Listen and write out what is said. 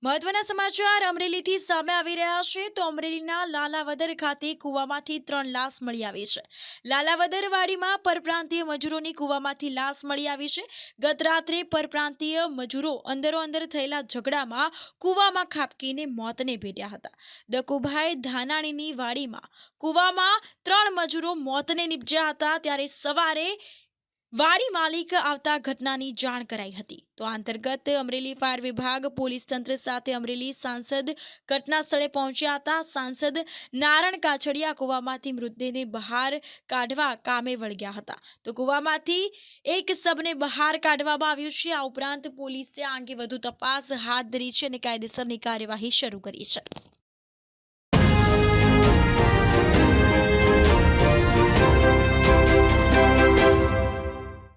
મહત્વના સમાચાર અમરેલીથી સામે આવી રહ્યા છે તો અમરેલીના લાલાવદર ખાતે કૂવામાંથી 3 લાશ મળી આવી છે। લાલાવદર વાડીમાં પરપ્રાંતીય મજૂરોની કૂવામાંથી લાશ મળી આવી છે। ગત રાત્રે પરપ્રાંતીય મજૂરો અંદરોઅંદર થયેલા ઝઘડામાં કૂવામાં ખાબકીને મોતને ભેટ્યા હતા। દકુભાઈ ધાનાણીની વાડીમાં કૂવામાં 3 મજૂરો મોતને નિપજ્યા હતા ત્યારે સવારે વાડી માલિક આવતા ઘટનાની જાણ કરાઈ હતી। તો આ અંતર્ગત અમરેલી ફાયર વિભાગ પોલીસ તંત્ર સાથે અમરેલી સાંસદ ઘટના સ્થળે પહોંચ્યા હતા। સાંસદ નારણ કાછડિયા કૂવામાંથી મૃતદેહને બહાર કાઢવા કામે વળગ્યા હતા। તો કૂવામાંથી એક શબને બહાર કાઢવામાં આવ્યું છે। આ ઉપરાંત પોલીસે આ અંગે વધુ તપાસ હાથ ધરી છે અને કાયદેસરની કાર્યવાહી શરૂ કરી છે।